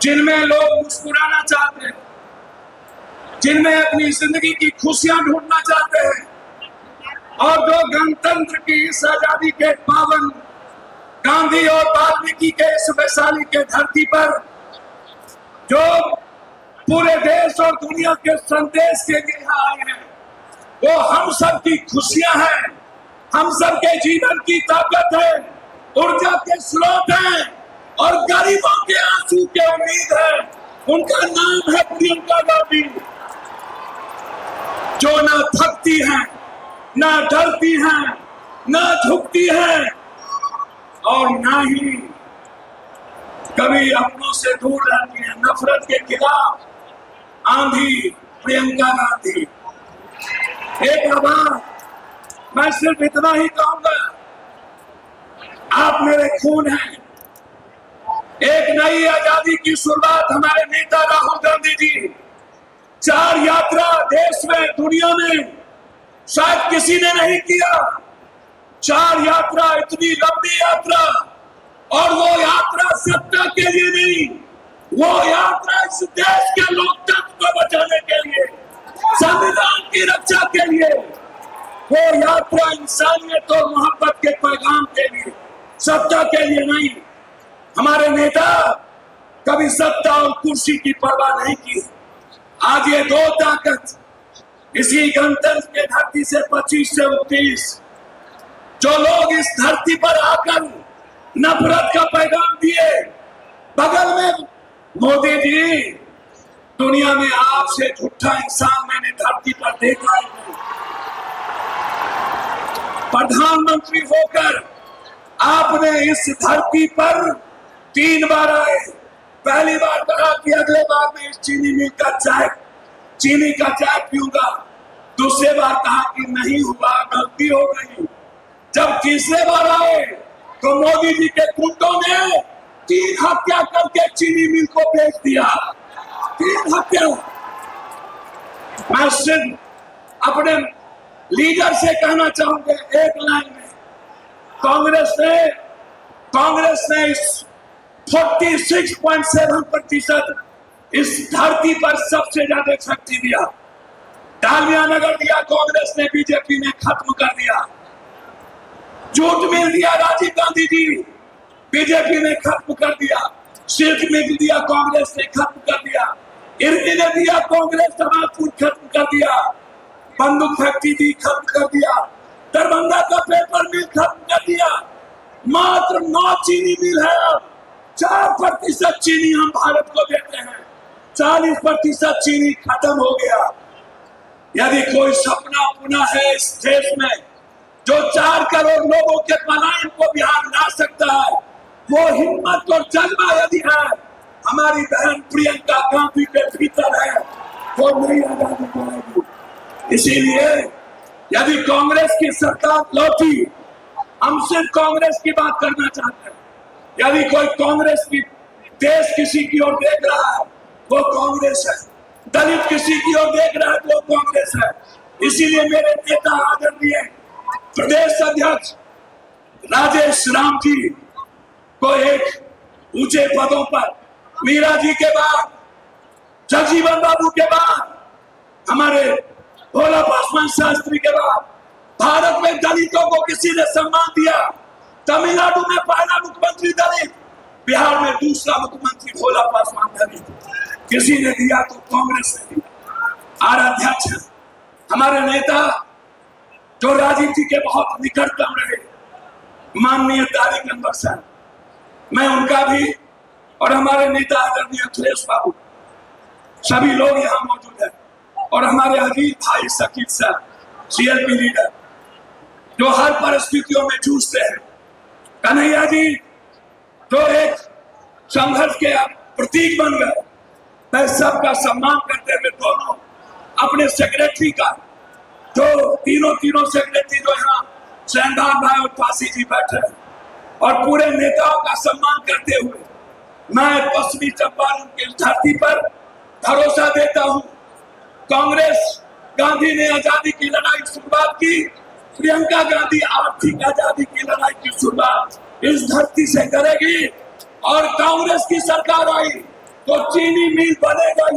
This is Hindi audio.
जिनमें लोग मुस्कुराना चाहते हैं, जिनमें अपनी जिंदगी की खुशियां ढूंढना चाहते हैं, और जो गणतंत्र की इस आजादी के पावन गांधी और वाल्मीकि के इस वैशाली के धरती पर जो पूरे देश और दुनिया के संदेश के लिए आए हैं, वो हम सब की खुशियां हैं, हम सब के जीवन की ताकत है, ऊर्जा के स्रोत हैं और गरीबों के आंसू की उम्मीद है। उनका नाम है प्रियंका गांधी, जो ना थकती हैं, ना डरती हैं, ना झुकती हैं और ना ही कभी अपनों से दूर रहती है। नफरत के खिलाफ आंधी प्रियंका गांधी। एक आवाज, मैं सिर्फ इतना ही कहूंगा, आप मेरे खून हैं। एक नई आजादी की शुरुआत हमारे नेता राहुल गांधी जी, 4 यात्रा देश में दुनिया में शायद किसी ने नहीं किया। 4 यात्रा, इतनी लंबी यात्रा, और वो यात्रा सत्ता के लिए नहीं, वो यात्रा इस देश के लोकतंत्र को बचाने के लिए, संविधान की रक्षा के लिए, वो यात्रा इंसानियत और मोहब्बत के पैगाम के लिए, सत्ता के लिए नहीं। हमारे नेता कभी सत्ता और कुर्सी की परवाह नहीं की। आज ये 2 ताकत इसी गणतंत्र के धरती से 25 से 29 जो लोग इस धरती पर आकर नफरत का पैगाम दिए, बगल में मोदी जी, दुनिया में आपसे झूठा इंसान मैंने धरती पर देखा ही नहीं। प्रधानमंत्री होकर आपने इस धरती पर 3 बार आए। पहली बार कहा कि अगले बार मैं इस चीनी का चाय पीऊंगा। दूसरे बार कहा कि नहीं हुआ, गलती हो गई। जब तीसरे बार आए तो मोदी जी के गुंडों ने 3 हत्या करके चीनी मिल को बेच दिया। 3 हत्या। मैं सिर्फ अपने लीडर से कहना चाहूंगा एक लाइन में, कांग्रेस ने इस 46.7% इस धरती पर सबसे ज्यादा शक्ति दिया। डालमिया नगर दिया कांग्रेस ने, बीजेपी ने खत्म कर दिया। जूट मिल दिया राजीव गांधी जी, बीजेपी ने खत्म कर दिया। सिल्क मिल दिया कांग्रेस ने, खत्म कर दिया। इर्दी ने दिया कांग्रेस, जमालपुर खत्म कर दिया। बंदूक फैक्ट्री दी, खत्म कर दिया। दरभंगा का पेपर मिल खत्म कर दिया। मात्र 9 चीनी मिल है। अब 4% चीनी हम भारत को देते हैं, 40% चीनी खत्म हो गया। यदि कोई सपना पुनः है इस देश में जो 4 करोड़ लोगों के पलायन को बिहार ला सकता है, वो हिम्मत और जज्बा यदि है, हमारी बहन प्रियंका गांधी के भीतर है, वो नई आजादी पाएगी। इसीलिए यदि कांग्रेस की सरकार लौटी, हम सिर्फ कांग्रेस की बात करना चाहते हैं। यदि कोई कांग्रेस की देश किसी की ओर देख रहा है, वो कांग्रेस है। दलित किसी की ओर देख रहा है, वो कांग्रेस है। इसीलिए मेरे नेता आदरणीय प्रदेश अध्यक्ष राजेश राम जी को एक ऊंचे पदों पर, मीरा जी के बाद, जगजीवन बाबू के बाद, हमारे भोला पासवान शास्त्री के बाद, भारत में दलितों को किसी ने सम्मान दिया। तमिलनाडु में पहला मुख्यमंत्री दलित, बिहार में दूसरा मुख्यमंत्री भोला पासवान दलित। किसी ने दिया तो कांग्रेस ने दिया। और अध्यक्ष हमारे नेता जो राजीव जी के बहुत निकटतम रहे, माननीय तारिक अनवर साहब, मैं उनका भी, और हमारे नेता आदरणीय अखिलेश बाबू, सभी लोग यहाँ मौजूद हैं, और हमारे अजीत भाई शकील साहब, सीएलपी लीडर, जो हर परिस्थितियों में जूझते हैं, कन्हैया जी जो एक संघर्ष के प्रतीक बन गए। मैं सबका सम्मान करते हुए दोनों अपने सेक्रेटरी का, जो तीनों सेक्रेटरी जो यहाँ शहनदार भाई और फांसी जी बैठे हैं, और पूरे नेताओं का सम्मान करते हुए मैं पश्चिमी चंपारण की धरती पर भरोसा देता हूँ, कांग्रेस गांधी ने आजादी की लड़ाई शुरुआत की, प्रियंका गांधी आर्थिक आजादी की लड़ाई की शुरुआत इस धरती से करेगी। और कांग्रेस की सरकार आई तो चीनी मिल बनेगा